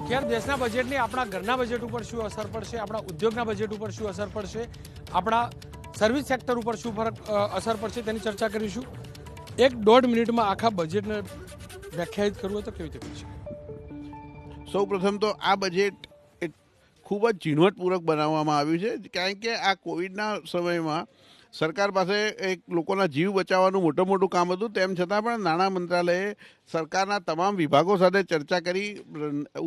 ક્યારે દેશના બજેટની આપણા ઘરના બજેટ ઉપર શું અસર પડશે, આપણા ઉદ્યોગના બજેટ ઉપર શું અસર પડશે, આપણા સર્વિસ સેક્ટર ઉપર શું અસર પડશે તેની ચર્ચા કરીશું. 1-1.5 મિનિટમાં આખા બજેટને વ્યાખ્યાયિત કરવું હોય તો કેવી રીતે કરી શકાય? સૌપ્રથમ તો આ બજેટ ખૂબ જ ઝીણવટપૂર્વક બનાવવામાં આવ્યું છે, કારણ કે આ કોવિડના સમયમાં સરકાર પાસે એક લોકોના જીવ બચાવવાનું મોટું કામ હતું. તેમ છતાં પણ નાણાં મંત્રાલયે સરકારના તમામ વિભાગો સાથે ચર્ચા કરી,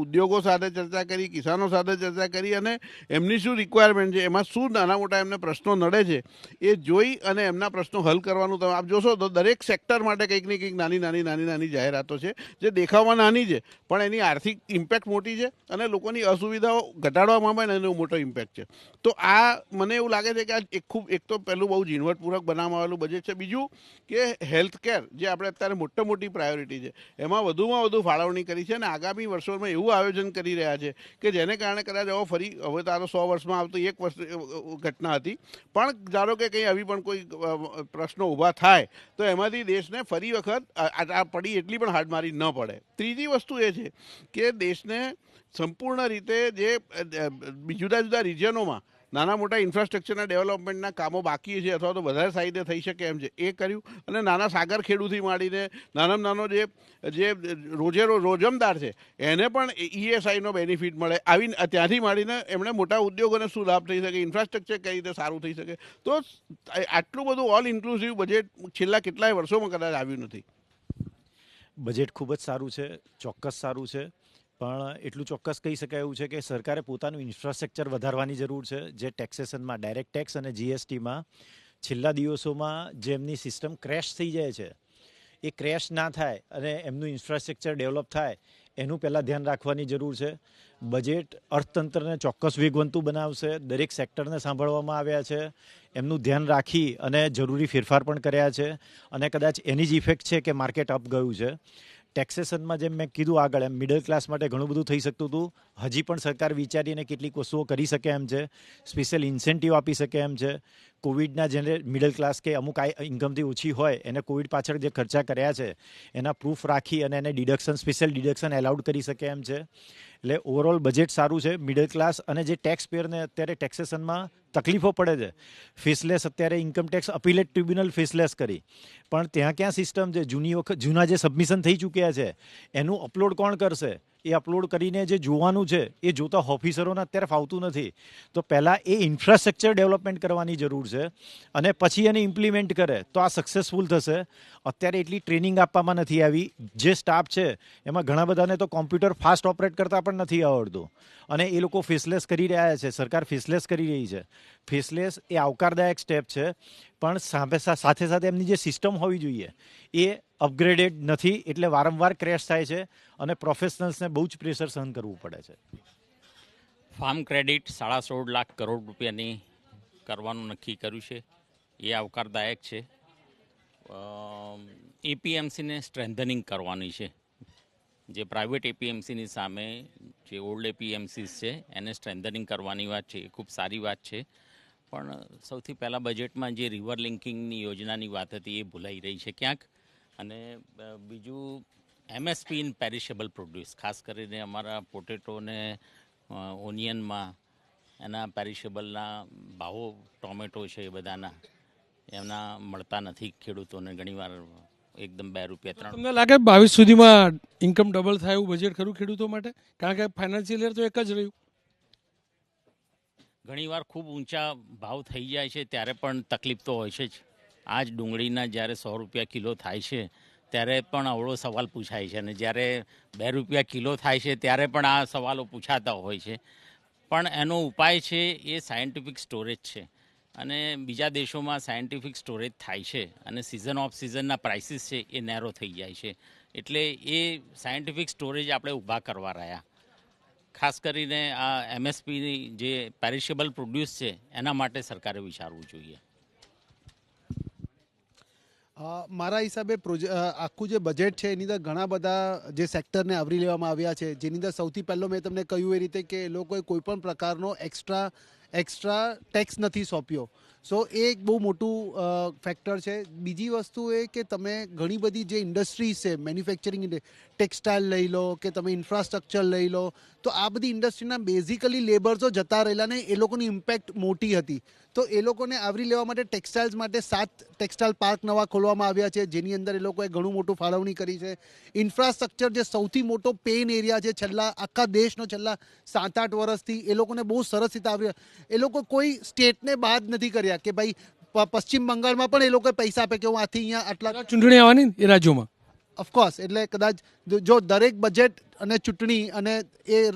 ઉદ્યોગો સાથે ચર્ચા કરી, કિસાનો સાથે ચર્ચા કરી અને એમની શું રિક્વાયરમેન્ટ છે, એમાં શું નાના મોટા એમને પ્રશ્નો નડે છે એ જોઈ અને એમના પ્રશ્નો હલ કરવાનું. તમે આપ જોશો તો દરેક સેક્ટર માટે કંઈક ને કંઈક નાની જાહેરાતો છે જે દેખાવમાં નાની છે પણ એની આર્થિક ઇમ્પેક્ટ મોટી છે અને લોકોની અસુવિધાઓ ઘટાડવામાં પણ એનો મોટો ઇમ્પેક્ટ છે. તો આ મને એવું લાગે છે કે આ એક તો પહેલું બહુ ઝીણવટપૂર્વક બનાવવામાં આવેલું બજેટ છે. બીજું કે હેલ્થ કેર જે આપણે અત્યારે મોટી પ્રાયોરિટી છે એમાં વધુમાં વધુ ફાળવણી કરી છે અને આગામી વર્ષોમાં એવું આયોજન કરી રહ્યા છે કે જેને કારણે કદાચ હવે તો આ 100 વર્ષમાં આવતી એક વર્ષ ઘટના હતી, પણ ધારો કે કંઈ આવી પણ કોઈ પ્રશ્નો ઊભા થાય તો એમાંથી દેશને ફરી વખત આ પડી એટલી પણ હાડમારી ન પડે. ત્રીજી વસ્તુ એ છે કે દેશને સંપૂર્ણ રીતે જે જુદા જુદા રિજિયનોમાં નાના મોટા ઇન્ફ્રાસ્ટ્રક્ચરના ડેવલપમેન્ટના કામો બાકી છે અથવા તો વધારે સારી રીતે થઈ શકે એમ છે એ કર્યું. અને નાના સાગર ખેડૂથી માંડીને નાનો જે રોજમદાર છે એને પણ ESIનો બેનિફિટ મળે, આવી ત્યાંથી માંડીને એમણે મોટા ઉદ્યોગોને શું લાભ થઈ શકે, ઇન્ફ્રાસ્ટ્રક્ચર કઈ રીતે સારું થઈ શકે. તો આટલું બધું ઓલ ઇન્ક્લુસિવ બજેટ છેલ્લા કેટલાય વર્ષોમાં કદાચ આવ્યું નથી. બજેટ ખૂબ જ સારું છે, ચોક્કસ સારું છે, પણ એટલું ચોક્કસ કહી શકાય એવું છે કે સરકારે પોતાનું ઇન્ફ્રાસ્ટ્રક્ચર વધારવાની જરૂર છે. જે ટેક્સેશનમાં ડાયરેક્ટ ટેક્સ અને GSTમાં છેલ્લા દિવસોમાં જે એમની સિસ્ટમ ક્રેશ થઈ જાય છે એ ક્રેશ ના થાય અને એમનું ઇન્ફ્રાસ્ટ્રક્ચર ડેવલપ થાય એનું પહેલાં ધ્યાન રાખવાની જરૂર છે. બજેટ અર્થતંત્રને ચોક્કસ વેગવંતું બનાવશે. દરેક સેક્ટરને સાંભળવામાં આવ્યા છે, એમનું ધ્યાન રાખી અને જરૂરી ફેરફાર પણ કર્યા છે અને કદાચ એની જ ઇફેક્ટ છે કે માર્કેટ અપ ગયું છે. ટેક્સેશનમાં જેમ મેં કીધું આગળ એમ મિડલ ક્લાસ માટે ઘણું બધું થઈ શકતું હતું. હજી પણ સરકાર વિચારીને કેટલીક વસ્તુઓ કરી શકે એમ છે, સ્પેશિયલ ઇન્સેન્ટિવ આપી શકે એમ છે. કોવિડના જેને મિડલ ક્લાસ કે અમુક ઇન્કમથી ઓછી હોય એને કોવિડ પાછળ જે ખર્ચા કર્યા છે એના પ્રૂફ રાખી અને એને સ્પેશિયલ ડિડક્શન એલાઉડ કરી શકે એમ છે. એટલે ઓવરઓલ બજેટ સારું છે. મિડલ ક્લાસ અને જે ટેક્સ પેયરને અત્યારે ટેક્સેશનમાં તકલીફો પડે છે, ફેસલેસ અત્યારે ઇન્કમ ટેક્સ અપીલેટ ટ્રિબ્યુનલ ફેસલેસ કરી, પણ ત્યાં ક્યાં સિસ્ટમ છે? જૂના જે સબમિશન થઈ ચૂક્યા છે એનું અપલોડ કોણ કરશે? એ અપલોડ કરીને જે જોવાનું છે એ જોતા ઓફિસરોને અત્યારે ફાવતું નથી. તો પહેલાં એ ઇન્ફ્રાસ્ટ્રક્ચર ડેવલપમેન્ટ કરવાની જરૂર છે અને પછી એને ઇમ્પ્લિમેન્ટ કરે તો આ સક્સેસફુલ થશે. અત્યારે એટલી ટ્રેનિંગ આપવામાં નથી આવી. જે સ્ટાફ છે એમાં ઘણા બધાને તો કોમ્પ્યુટર ફાસ્ટ ઓપરેટ કરતાં પણ નથી આવડતું અને એ લોકો ફેસલેસ કરી રહ્યા છે. સરકાર ફેસલેસ કરી રહી છે. ફેસલેસ એ આવકારદાયક સ્ટેપ છે, પણ સાથે એમની જે સિસ્ટમ હોવી જોઈએ એ અપગ્રેડેડ નથી, એટલે વારંવાર ક્રેશ થાય છે અને પ્રોફેશનલ્સને બહુ જ પ્રેશર સહન કરવું પડે છે. ફાર્મ ક્રેડિટ 16.5 લાખ કરોડ રૂપિયાની કરવાનું નક્કી કર્યું છે, એ આવકારદાયક છે. APMCને સ્ટ્રેન્થનિંગ કરવાની છે. જે પ્રાઇવેટ APMCની સામે જે ઓલ્ડ APMCs છે એને સ્ટ્રેન્થનિંગ કરવાની વાત છે, એ ખૂબ સારી વાત છે. પણ સૌથી પહેલાં બજેટમાં જે રિવર લિંકિંગની યોજનાની વાત હતી એ ભૂલાઈ રહી છે ક્યાંક. અને બીજું MSP ઇન પેરિશેબલ પ્રોડ્યુસ, ખાસ કરીને અમારા પોટેટો ને ઓનિયનમાં એના પેરિશેબલના ભાવો, ટોમેટો છે એ બધાના એમના મળતા નથી ખેડૂતોને. ઘણીવાર એકદમ 2 રૂપિયા 3. તમને લાગે 22 સુધીમાં ઇન્કમ ડબલ થાય એવું બજેટ ખરું ખેડૂતો માટે? કારણ કે ફાઇનાન્શિયલ યર તો એક જ રહ્યું. ઘણીવાર ખૂબ ઊંચા ભાવ થઈ જાય છે ત્યારે પણ તકલીફ તો હોય છે જ. આ જ ડુંગળીના જ્યારે 100 રૂપિયા કિલો થાય છે ત્યારે પણ અવળો સવાલ પૂછાય છે અને જ્યારે 2 રૂપિયા કિલો થાય છે ત્યારે પણ આ સવાલો પૂછાતા હોય છે. પણ એનો ઉપાય છે એ સાયન્ટિફિક સ્ટોરેજ છે અને બીજા દેશોમાં સાયન્ટિફિક સ્ટોરેજ થાય છે અને સિઝન ઓફ સિઝનના પ્રાઇસીસ છે એ નેરો થઈ જાય છે. એટલે એ સાયન્ટિફિક સ્ટોરેજ આપણે ઊભા કરવા રહ્યા. ખાસ કરીને આ MSPની જે પેરિશેબલ પ્રોડ્યુસ છે એના માટે સરકારે વિચારવું જોઈએ. મારા હિસાબે આખું જે બજેટ છે એની અંદર ઘણા બધા જે સેક્ટરને આવરી લેવામાં આવ્યા છે, જેની અંદર સૌથી પહેલો મેં તમને કહ્યું એ રીતે કે એ લોકોએ કોઈ પણ પ્રકારનો એક્સ્ટ્રા ટેક્સ નથી સોંપ્યો. સો એ એક બહુ મોટું ફેક્ટર છે. બીજી વસ્તુ એ કે તમે ઘણી બધી જે ઇન્ડસ્ટ્રીઝ છે, મેન્યુફેક્ચરિંગ ટેક્સટાઇલ લઈ લો કે તમે ઇન્ફ્રાસ્ટ્રક્ચર લઈ લો, તો આ બધી ઇન્ડસ્ટ્રીના બેઝિકલી લેબર્સો જતા રહેલા ને એ લોકોની ઇમ્પેક્ટ મોટી હતી. તો એ લોકોને આવરી લેવા માટે ટેક્સટાઇલ્સ માટે 7 ટેક્સટાઇલ પાર્ક નવા ખોલવામાં આવ્યા છે, જેની અંદર એ લોકોએ ઘણું મોટું ફાળવણી કરી છે. ઇન્ફ્રાસ્ટ્રક્ચર જે સૌથી મોટો પેન એરિયા છે છેલ્લા આખા દેશનો છેલ્લા 7-8 વર્ષથી, એ લોકોને બહુ સરસ રીતે આવ્યા. એ લોકો કોઈ સ્ટેટને બાદ નથી કર્યા કે ભાઈ પશ્ચિમ બંગાળમાં પણ એ લોકોએ પૈસા આપે કે હું આથી અહીંયા આટલા ચૂંટણી આવવાની એ રાજ્યોમાં. ઓફકોર્સ, એટલે કદાચ જો દરેક બજેટ અને ચૂંટણી અને એ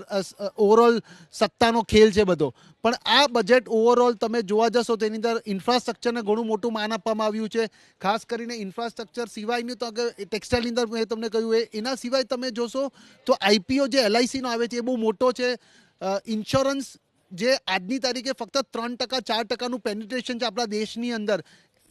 ઓવરઓલ સત્તાનો ખેલ છે બધો, પણ આ બજેટ ઓવરઓલ તમે જોવા જશો તો એની અંદર ઇન્ફ્રાસ્ટ્રક્ચરને ઘણું મોટું માન આપવામાં આવ્યું છે. ખાસ કરીને ઇન્ફ્રાસ્ટ્રક્ચર સિવાયનું તો ટેક્સટાઇલની અંદર મેં તમને કહ્યું એના સિવાય તમે જોશો તો આઈપીઓ જે LICનો આવે છે એ બહુ મોટો છે. ઇન્સ્યોરન્સ જે આજની તારીખે ફક્ત 3% 4%નું પેનિટ્રેશન છે આપણા દેશની અંદર.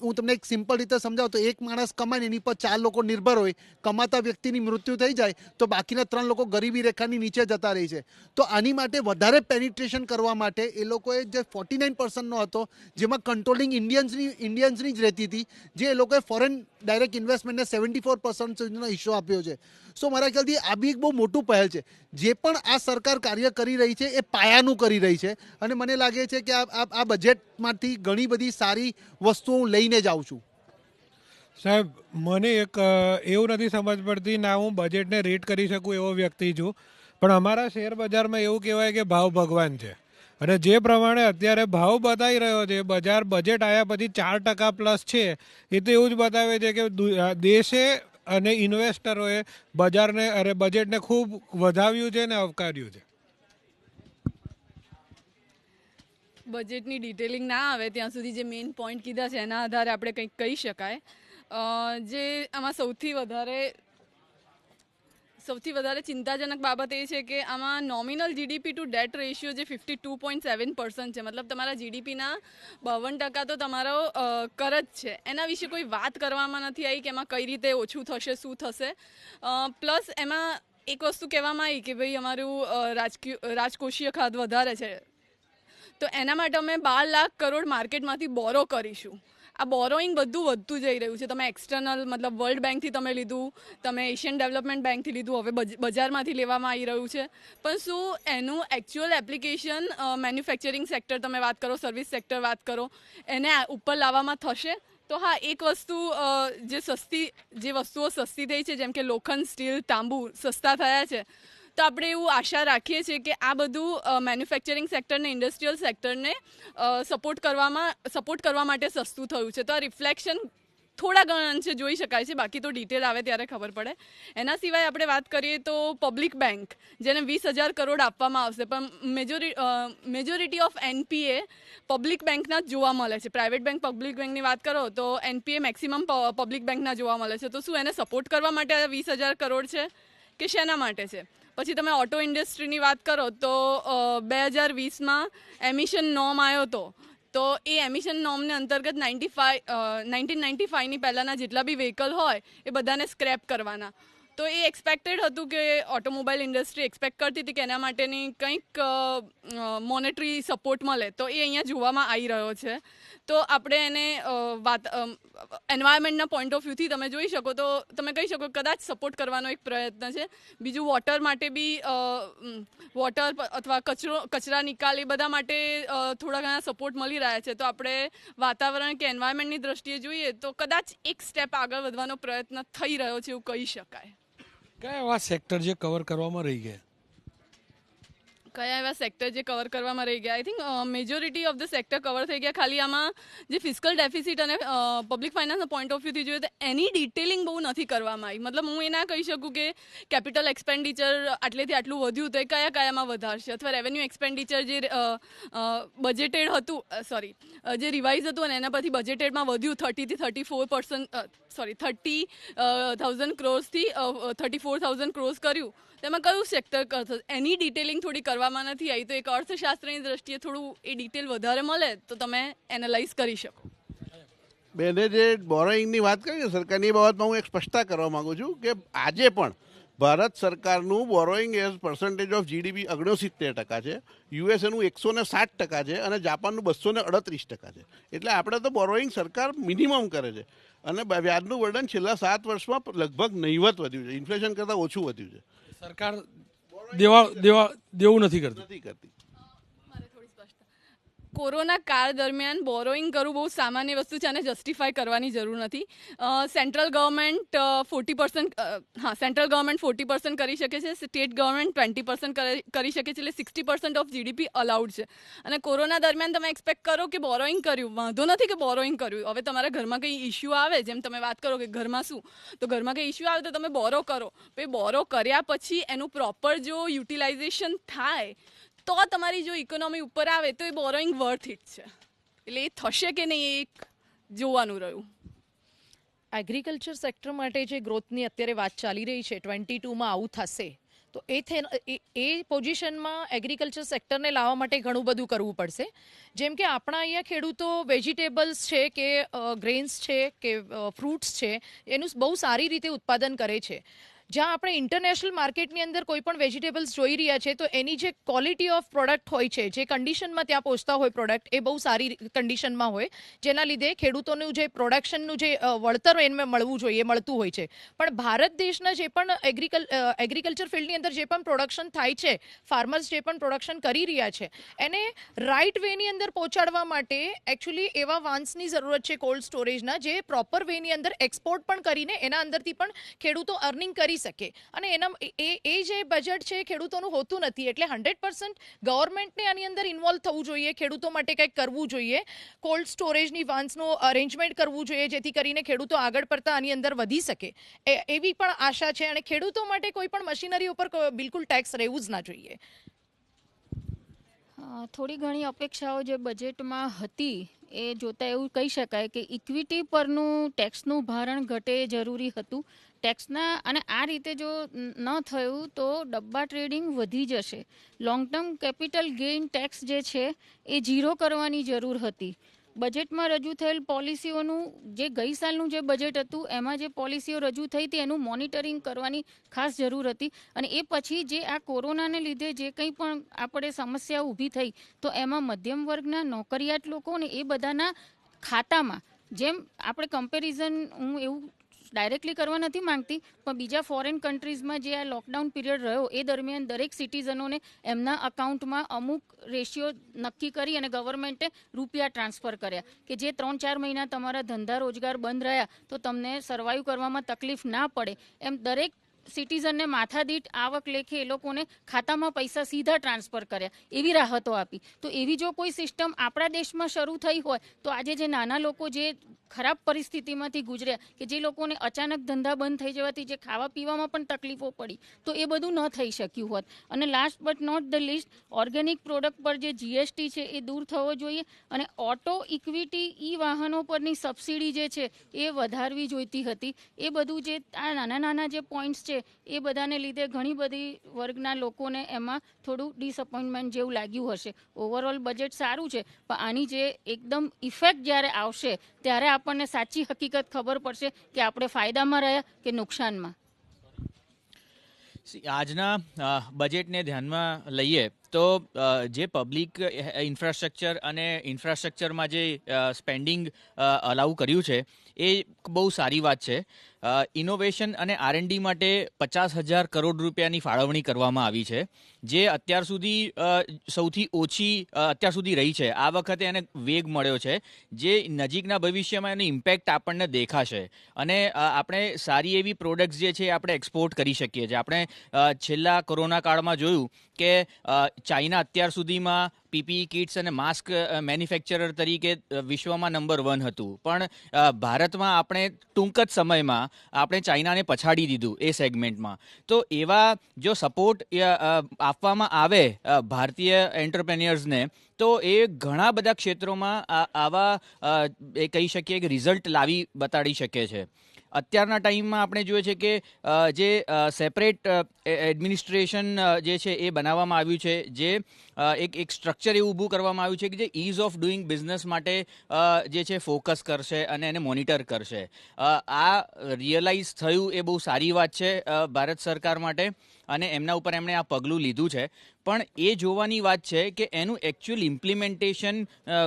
હું તમને એક સિમ્પલ રીતે સમજાવું તો એક માણસ કમાય ને એની પર 4 લોકો નિર્ભર હોય, કમાતા વ્યક્તિની મૃત્યુ થઈ જાય તો બાકીના 3 લોકો ગરીબી રેખાની નીચે જતા રહી છે. તો આની માટે વધારે પેનિટ્રેશન કરવા માટે એ લોકોએ જે 49%નો હતો, જેમાં કંટ્રોલિંગ ઇન્ડિયન્સની જ રહેતી હતી, જે એ લોકોએ ફોરેન ડાયરેક્ટ ઇન્વેસ્ટમેન્ટને 74% સુધીનો હિસ્સો આપ્યો છે. સો મારા ખ્યાલથી આ બી એક બહુ મોટું પહેલ છે. જે પણ આ સરકાર કાર્ય કરી રહી છે એ પાયાનું કરી રહી છે, અને મને લાગે છે કે આ બજેટમાંથી ઘણી બધી સારી વસ્તુઓ હું લઈને જ આવું છું. સાહેબ, મને એક એવું નથી સમજ પડતી, ના હું બજેટને રેટ કરી શકું એવો વ્યક્તિ છું, પણ અમારા શેર બજારમાં એવું કહેવાય કે ભાવ ભગવાન છે. અને જે પ્રમાણે અત્યારે ભાવ બતાવી રહ્યો છે, બજેટ આવ્યા પછી 4% પ્લસ છે, એ તો એવું જ બતાવે છે કે દેશે અને ઇન્વેસ્ટરોએ બજેટને ખૂબ વધાવ્યું છે અને આવકાર્યું છે. બજેટની ડિટેલિંગ ના આવે ત્યાં સુધી જે મેઇન પોઈન્ટ કીધા છે એના આધારે આપણે કંઈક કહી શકાય. જે આમાં સૌથી વધારે ચિંતાજનક બાબત એ છે કે આમાં nominal GDP to date ratio જે 52.7% છે, મતલબ તમારા જીડીપીના 52% તો તમારો કર જ છે, એના વિશે કોઈ વાત કરવામાં નથી આવી કે એમાં કઈ રીતે ઓછું થશે, શું થશે. પ્લસ એમાં એક વસ્તુ કહેવામાં આવી કે ભાઈ અમારું રાજકોષીય ખાધ વધારે છે, તો એના માટે અમે 12 લાખ કરોડ માર્કેટમાંથી બોરો કરીશું. આ બોરોઈંગ બધું વધતું જઈ રહ્યું છે. તમે એક્સટર્નલ મતલબ વર્લ્ડ બેંકથી તમે લીધું, તમે એશિયન ડેવલપમેન્ટ બેંકથી લીધું, હવે બજારમાંથી લેવામાં આવી રહ્યું છે. પણ શું એનું એકચ્યુઅલ એપ્લિકેશન મેન્યુફેક્ચરિંગ સેક્ટર તમે વાત કરો, સર્વિસ સેક્ટર વાત કરો, એને ઉપર લાવવામાં થશે? તો હા, એક વસ્તુ જે વસ્તુઓ સસ્તી થઈ છે, જેમ કે લોખંડ, સ્ટીલ, તાંબુ સસ્તા થયા છે, તો આપણે એવું આશા રાખીએ છીએ કે આ બધું મેન્યુફેક્ચરિંગ સેક્ટરને, ઇન્ડસ્ટ્રીયલ સેક્ટરને સપોર્ટ કરવા માટે સસ્તું થયું છે. તો આ રિફ્લેક્શન થોડા ઘણા અંશે જોઈ શકાય છે, બાકી તો ડિટેલ આવે ત્યારે ખબર પડે. એના સિવાય આપણે વાત કરીએ તો પબ્લિક બેંક, જેને 20,000 કરોડ આપવામાં આવશે, પણ મેજોરિટી ઓફ NPA પબ્લિક બેંકના જ જોવા મળે છે. પ્રાઇવેટ બેંક, પબ્લિક બેંકની વાત કરો તો NPA મેક્સિમમ પબ્લિક બેંકના જોવા મળે છે. તો શું એને સપોર્ટ કરવા માટે 20,000 કરોડ છે કે શેના માટે છે? પછી તમે ઓટો ઇન્ડસ્ટ્રીની વાત કરો તો 2020માં એમિશન નોર્મ આવ્યો હતો, તો એ એમિશન નોર્મને અંતર્ગત 1995ની પહેલાંના જેટલા બી વ્હીકલ હોય એ બધાને સ્ક્રેપ કરવાના. તો એ એક્સપેક્ટેડ હતું કે ઓટોમોબાઈલ ઇન્ડસ્ટ્રી એક્સપેક્ટ કરતી હતી કે એના માટેની કંઈક મોનેટરી સપોર્ટ મળે, તો એ અહીંયા જોવામાં આવી રહ્યો છે. તો આપણે એને એન્વાયરમેન્ટના પોઈન્ટ ઓફ વ્યૂથી તમે જોઈ શકો તો તમે કહી શકો કદાચ સપોર્ટ કરવાનો એક પ્રયત્ન છે. બીજું વોટર માટે બી વોટર અથવા કચરા નિકાલ એ બધા માટે થોડા ઘણા સપોર્ટ મળી રહ્યા છે. તો આપણે વાતાવરણ કે એન્વાયરમેન્ટની દ્રષ્ટિએ જોઈએ તો કદાચ એક સ્ટેપ આગળ વધવાનો પ્રયત્ન થઈ રહ્યો છે એવું કહી શકાય. કયા એવા સેક્ટર જે કવર કરવામાં રહી ગયા? કયા એવા સેક્ટર જે કવર કરવામાં રહી ગયા? I think majority of the sector cover થઈ ગયા. ખાલી આમાં જે ફિસ્કલ ડેફિસિટ અને પબ્લિક ફાઇનાન્સના પોઈન્ટ ઓફ વ્યૂથી જોઈએ તો એની ડિટેલિંગ બહુ નથી કરવામાં આવી. મતલબ હું એ ના કહી શકું કે કેપિટલ એક્સપેન્ડિચર આટલેથી આટલું વધ્યું તો એ કયામાં વધારશે, અથવા રેવન્યુ એક્સપેન્ડિચર જે બજેટેડ હતું, જે રિવાઇઝ હતું અને એના પરથી બજેટેડમાં વધ્યું 30,000 ક્રોર્સથી 34,000 ક્રોર્સ કર્યું, તેમાં કયું સેક્ટર કરશે એની ડિટેલિંગ થોડી કરવામાં નથી આવી. તો એક અર્થશાસ્ત્રની દ્રષ્ટિએ થોડું એ ડિટેલ વધારે મળે તો તમે એનાલાઇઝ કરી શકો. બેને જે બોરોઈંગની વાત કરી ને સરકારની, એ બાબતમાં હું એક સ્પષ્ટતા કરવા માગું છું કે આજે પણ ભારત સરકારનું borrowing as percentage of GDP 69% છે, યુએસએનું 160% છે અને જાપાનનું 238% છે. એટલે આપણે તો બોરોઈંગ સરકાર મિનિમમ કરે છે અને વ્યાજનું વર્ડન છેલ્લા 7 વર્ષમાં લગભગ નહીવત વધ્યું છે, ઇન્ફ્લેશન કરતાં ઓછું વધ્યું છે. સરકાર દેવું નથી કરતી. નથી કરતી. કોરોના કાળ દરમિયાન બોરોઈંગ કરવું બહુ સામાન્ય વસ્તુ છે અને જસ્ટિફાય કરવાની જરૂર નથી. સેન્ટ્રલ ગવર્મેન્ટ 40% કરી શકે છે, સ્ટેટ ગવર્મેન્ટ 20% કરી શકે છે, એટલે 60% ઓફ જીડીપી અલાઉડ છે. અને કોરોના દરમિયાન તમે એક્સપેક્ટ કરો કે બોરોઈંગ કર્યું, વાંધો નથી કે બોરોઈંગ કર્યું. હવે તમારા ઘરમાં કંઈ ઇસ્યુ આવે, જેમ તમે વાત કરો કે ઘરમાં શું, તો ઘરમાં કંઈ ઇસ્યુ આવે તો તમે બોરો કરો. પછી બોરો કર્યા પછી એનું પ્રોપર જો યુટિલાઇઝેશન થાય તો તમારી જો ઇકોનોમી ઉપર આવે તો એ બોરોઈંગ વર્થ ઇટ છે. એટલે એ થશે કે નહીં એ જોવાનું રહ્યું. એગ્રીકલ્ચર સેક્ટર માટે જે ગ્રોથની અત્યારે વાત ચાલી રહી છે 22માં આવું થશે તો એ પોઝિશનમાં એગ્રીકલ્ચર સેક્ટરને લાવવા માટે ઘણું બધું કરવું પડશે. જેમ કે આપણા અહીંયા ખેડૂતો વેજીટેબલ્સ છે કે ગ્રેન્સ છે કે ફ્રૂટ્સ છે એનું બહુ સારી રીતે ઉત્પાદન કરે છે. જ્યાં આપણે ઇન્ટરનેશનલ માર્કેટની અંદર કોઈ પણ વેજીટેબલ્સ જોઈ રહ્યા છે તો એની જે ક્વોલિટી ઓફ પ્રોડક્ટ હોય છે, જે કન્ડિશનમાં ત્યાં પહોંચતા હોય પ્રોડક્ટ, એ બહુ સારી કન્ડિશનમાં હોય, જેના લીધે ખેડૂતોનું જે પ્રોડક્શનનું જે વળતર એને મળવું જોઈએ એ મળતું હોય છે. પણ ભારત દેશના જે પણ એગ્રીકલ્ચર ફિલ્ડની અંદર જે પણ પ્રોડક્શન થાય છે, ફાર્મર્સ જે પણ પ્રોડક્શન કરી રહ્યા છે, એને રાઇટ વેની અંદર પહોંચાડવા માટે એકચ્યુઅલી એવા વાન્સની જરૂરત છે કોલ્ડ સ્ટોરેજના, જે પ્રોપર વેની અંદર એક્સપોર્ટ પણ કરીને એના અંદરથી પણ ખેડૂતો અર્નિંગ કરી શકે. અને એના એ જે બજેટ છે ખેડૂતોનું હોતું નથી. એટલે 100% ગવર્મેન્ટને આની અંદર ઇન્વોલ્વ થવું જોઈએ, ખેડૂતો માટે કંઈક કરવું જોઈએ, કોલ્ડ સ્ટોરેજની વાન્સનું અરેન્જમેન્ટ કરવું જોઈએ, જેથી કરીને ખેડૂતો આગળ પડતા આની અંદર વધી શકે. એવી પણ આશા છે. અને ખેડૂતો માટે કોઈ પણ મશીનરી ઉપર બિલકુલ ટેક્સ રહેવું જ ના જોઈએ. થોડી ઘણી અપેક્ષાઓ જે બજેટમાં હતી એ જોતા એવું કહી શકાય કે ઇક્વિટી પરનું ટેક્સનું ભારણ ઘટે એ જરૂરી હતું. ટેક્સના અને આ રીતે જો ન થયું તો ડબ્બા ટ્રેડિંગ વધી જશે. Long term capital gain tax જે છે એ ઝીરો કરવાની જરૂર હતી. બજેટમાં રજૂ થયેલ પોલિસીઓનું જે ગઈ સાલનું જે બજેટ હતું એમાં જે પોલિસીઓ રજૂ થઈ હતી એનું મોનિટરિંગ કરવાની ખાસ જરૂર હતી. અને એ પછી જે આ કોરોનાને લીધે જે કંઈ પણ આપણે સમસ્યા ઊભી થઈ તો એમાં મધ્યમ વર્ગના નોકરિયાત લોકો ને એ બધાના ખાતામાં, જેમ આપણે કમ્પેરિઝન હું એવું ડાયરેક્ટલી કરવા નથી માંગતી, પણ બીજા ફોરેન કન્ટ્રીઝમાં જે આ લોકડાઉન પીરિયડ રહ્યો એ દરમિયાન દરેક સિટીઝનોને એમના અકાઉન્ટમાં અમુક રેશિયો નક્કી કરી અને ગવર્મેન્ટે રૂપિયા ટ્રાન્સફર કર્યા કે જે 3-4 મહિના તમારા ધંધા રોજગાર બંધ રહ્યા તો તમને સર્વાઈવ કરવામાં તકલીફ ના પડે, એમ દરેક સિટીઝનને માથાદીઠ આવક લેખે એ લોકોને ખાતામાં પૈસા સીધા ટ્રાન્સફર કર્યા, એવી રાહતો આપી. તો એવી જો કોઈ સિસ્ટમ આપણા દેશમાં શરૂ થઈ હોય તો આજે જે નાના લોકો જે ખરાબ પરિસ્થિતિમાંથી ગુજર્યા, કે જે લોકોને અચાનક ધંધા બંધ થઈ જવાથી જે ખાવા પીવામાં પણ તકલીફો પડી, તો એ બધું ન થઈ શક્યું હોત. અને last but not the least, organic product પર જે જીએસટી છે એ દૂર થવો જોઈએ અને ઓટો ઇક્વિટી ઈ વાહનો પરની સબસિડી જે છે એ વધારવી જોઈતી હતી. એ બધું જે આ નાના નાના જે પોઈન્ટ્સ છે એ બધાને લીધે ઘણી બધી વર્ગના લોકોને એમાં થોડું ડિસઅપોઇન્ટમેન્ટ જેવું લાગ્યું હશે. ઓવરઓલ બજેટ સારું છે, પણ આની જે એકદમ ઇફેક્ટ જ્યારે આવશે ત્યારે આપણને સાચી હકીકત ખબર પડશે કે આપણે ફાયદામાં રહ્યા કે નુકસાનમાં. આજના બજેટને ધ્યાનમાં લઈએ તો જે પબ્લિક ઇન્ફ્રાસ્ટ્રક્ચર અને ઇન્ફ્રાસ્ટ્રક્ચરમાં જે સ્પેન્ડિંગ અલાઉ કર્યું છે એ બહુ સારી વાત છે. ઇનોવેશન અને R&D માટે 50,000 કરોડ રૂપિયાની ફાળવણી કરવામાં આવી છે, જે અત્યાર સુધી સૌથી ઓછી અત્યાર સુધી રહી છે. આ વખતે એને વેગ મળ્યો છે, જે નજીકના ભવિષ્યમાં એનો ઇમ્પેક્ટ આપણને દેખાશે અને આપણે સારી એવી પ્રોડક્ટ્સ જે છે આપણે એક્સપોર્ટ કરી શકીએ છીએ. આપણે છેલ્લા કોરોના કાળમાં જોયું કે ચાઇના અત્યાર સુધીમાં પીપીઈ કિટ્સ અને માસ્ક મેન્યુફેક્ચરર તરીકે વિશ્વમાં નંબર 1 હતું, પણ ભારતમાં આપણે ટૂંક જ સમયમાં આપણે ચાઇનાને પછાડી દીધું એ સેગમેન્ટમાં. તો એવા જો સપોર્ટ આપવામાં આવે ભારતીય એન્ટરપ્રેન્યોર્સને તો એ ઘણા બધા ક્ષેત્રોમાં આવા એ કહી શકીએ કે રિઝલ્ટ લાવી બતાડી શકે છે. અત્યારના ટાઈમમાં આપણે જોઈએ છે કે જે સેપરેટ એડમિનિસ્ટ્રેશન જે છે એ બનાવવામાં આવ્યું છે, જે એક સ્ટ્રક્ચર એવું ઊભું કરવામાં આવ્યું છે કે જે ઇઝ ઓફ ડુઈંગ બિઝનેસ માટે જે છે ફોકસ કરશે અને એને મોનિટર કરશે. આ રિયલાઇઝ થયું એ બહુ સારી વાત છે ભારત સરકાર માટે, અને એમના ઉપર એમણે આ પગલું લીધું છે. પણ એ જોવાની વાત છે કે એનું એકચ્યુઅલ ઇમ્પ્લિમેન્ટેશન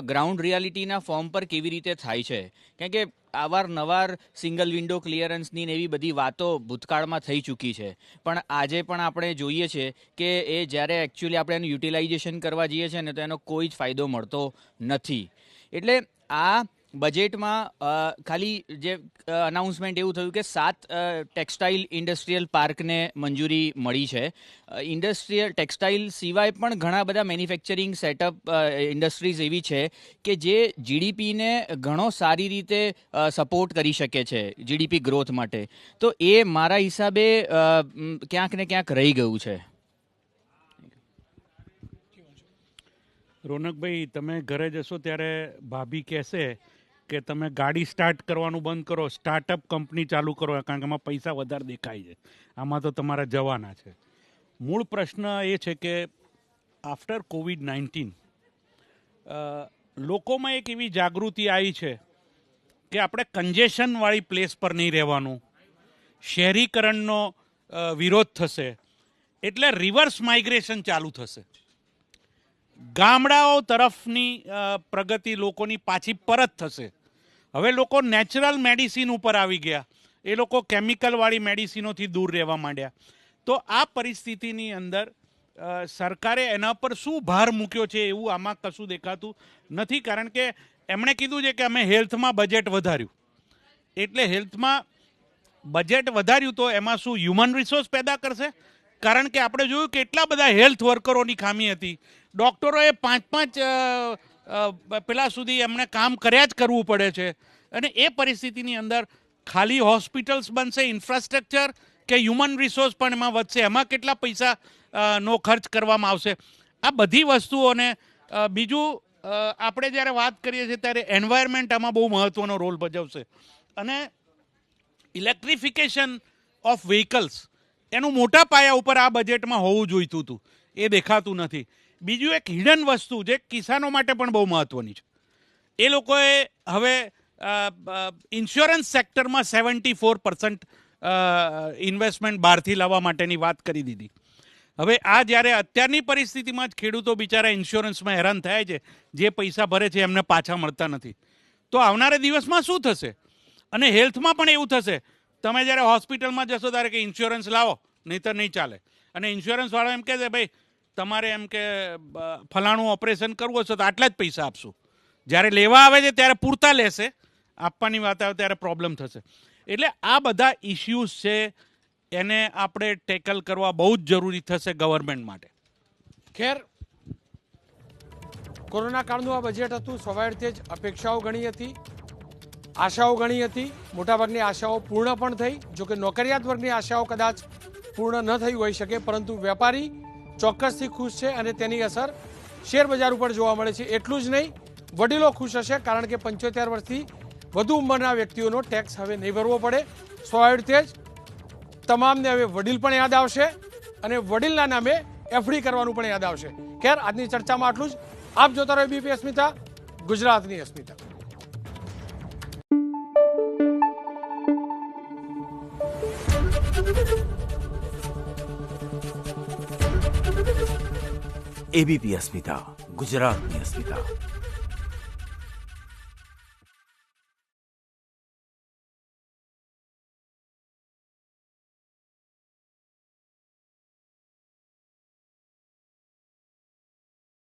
ગ્રાઉન્ડ રિયાલિટીના ફોર્મ પર કેવી રીતે થાય છે. કારણ કે અવારનવાર સિંગલ વિન્ડો ક્લિયરન્સની ને એવી બધી વાતો ભૂતકાળમાં થઈ ચૂકી છે, પણ આજે પણ આપણે જોઈએ છીએ કે એ જ્યારે એકચ્યુઅલી આપણે એનું યુટિલાઇઝેશન કરવા જઈએ છીએ ને તો એનો કોઈ જ ફાયદો મળતો નથી. એટલે આ બજેટમાં ખાલી જે અનાઉન્સમેન્ટ એવું થયું કે 7 ટેક્સટાઇલ ઇન્ડસ્ટ્રીયલ પાર્કને મંજૂરી મળી છે. ઇન્ડસ્ટ્રીયલ ટેક્સટાઇલ સિવાય પણ ઘણા બધા મેન્યુફેક્ચરિંગ સેટઅપ ઇન્ડસ્ટ્રીઝ એવી છે કે જે જીડીપીને ઘણો સારી રીતે સપોર્ટ કરી શકે છે જીડીપી ગ્રોથ માટે. તો એ મારા હિસાબે ક્યાંક ને ક્યાંક રહી ગયું છે. રોનકભાઈ, તમે ઘરે જશો ત્યારે ભાભી કહેશે કે તમે ગાડી સ્ટાર્ટ કરવાનું બંધ કરો, સ્ટાર્ટઅપ કંપની ચાલુ કરો, કારણ કે એમાં પૈસા વધારે દેખાય છે, આમાં તો તમારા જવાના છે. મૂળ પ્રશ્ન એ છે કે આફ્ટર COVID-19 લોકોમાં એક એવી જાગૃતિ આવી છે કે આપણે કન્જેશનવાળી પ્લેસ પર નહીં રહેવાનું, શહેરીકરણનો વિરોધ થશે એટલે રિવર્સ માઇગ્રેશન ચાલુ થશે. ગામડાઓ તરફની પ્રગતિ લોકોની પાછી પરત થશે. હવે લોકો નેચરલ મેડિસિન ઉપર આવી ગયા, એ લોકો કેમિકલવાળી મેડિસિનોથી દૂર રહેવા માંડ્યા. તો આ પરિસ્થિતિની અંદર સરકારે એના પર શું ભાર મૂક્યો છે એવું આમાં કશું દેખાતું નથી. કારણ કે એમણે કીધું છે કે અમે હેલ્થમાં બજેટ વધાર્યું, એટલે હેલ્થમાં બજેટ વધાર્યું તો એમાં શું હ્યુમન રિસોર્સ પેદા કરશે? કારણ કે આપણે જોયું કે એટલા બધા હેલ્થ વર્કરોની ખામી હતી, ડૉક્ટરોએ 5 પેલા સુધી એમણે કામ કર્યા જ કરવું પડે છે. અને એ પરિસ્થિતિની અંદર ખાલી હોસ્પિટલ્સ બનશે, ઇન્ફ્રાસ્ટ્રક્ચર કે હ્યુમન રિસોર્સ પણ એમાં વધશે, એમાં કેટલા પૈસા નો ખર્ચ કરવામાં આવશે? આ બધી વસ્તુઓને બીજું આપણે જ્યારે વાત કરીએ છીએ ત્યારે એન્વાયરમેન્ટ આમાં બહુ મહત્ત્વનો રોલ ભજવશે. અને ઇલેક્ટ્રિફિકેશન ઓફ વ્હીકલ્સ એનું મોટા પાયા ઉપર આ બજેટમાં હોવું જોઈતું હતું, એ દેખાતું નથી. બીજું એક હિડન વસ્તુ જે કિસાનો માટે પણ બહુ મહત્ત્વની છે, એ લોકોએ હવે ઇન્સ્યોરન્સ સેક્ટરમાં 74% ઇન્વેસ્ટમેન્ટ બહારથી લાવવા માટેની વાત કરી દીધી. હવે આ જ્યારે અત્યારની પરિસ્થિતિમાં જ ખેડૂતો બિચારા ઇન્સ્યોરન્સમાં હેરાન થાય છે, જે પૈસા ભરે છે એમને પાછા મળતા નથી, તો આવનારા દિવસમાં શું થશે? અને હેલ્થમાં પણ એવું થશે. તમે જ્યારે હોસ્પિટલમાં જશો ત્યારે કે ઇન્સ્યોરન્સ લાવો, નહીંતર નહીં ચાલે. અને ઇન્સ્યોરન્સવાળો એમ કહે છે ભાઈ તમારે એમ કે ફલાણું ઓપરેશન કરવું હશે તો આટલા જ પૈસા આપશું. જ્યારે લેવા આવે છે ત્યારે પૂરતા લેશે, આપવાની વાત આવે ત્યારે પ્રોબ્લેમ થશે. એટલે આ બધા ઇસ્યુઝ છે, એને આપણે ટેકલ કરવા બહુ જ જરૂરી થશે ગવર્મેન્ટ માટે. ખેર, કોરોના કાળનું આ બજેટ હતું. સ્વાભાવિક રીતે જ અપેક્ષાઓ ઘણી હતી, આશાઓ ઘણી હતી. મોટાભાગની આશાઓ પૂર્ણ પણ થઈ. જોકે નોકરિયાત વર્ગની આશાઓ કદાચ પૂર્ણ ન થઈ હોઈ શકે, પરંતુ વેપારી ચોક્કસથી ખુશ છે અને તેની અસર શેર બજાર ઉપર જોવા મળે છે. એટલું જ નહીં, વડીલો ખુશ હશે, કારણ કે 75 વર્ષથી વધુ ઉંમરના વ્યક્તિઓનો ટેક્સ હવે નહીં ભરવો પડે. સ્વાભાવિક રીતે જ તમામને હવે વડીલ પણ યાદ આવશે અને વડીલના નામે એફડી કરવાનું પણ યાદ આવશે. ખેર, આજની ચર્ચામાં આટલું જ. આપ જોતા રહો એબીપી અસ્મિતા, ગુજરાતની અસ્મિતા. એબીપી અસ્મિતા, ગુજરાતની અસ્મિતા.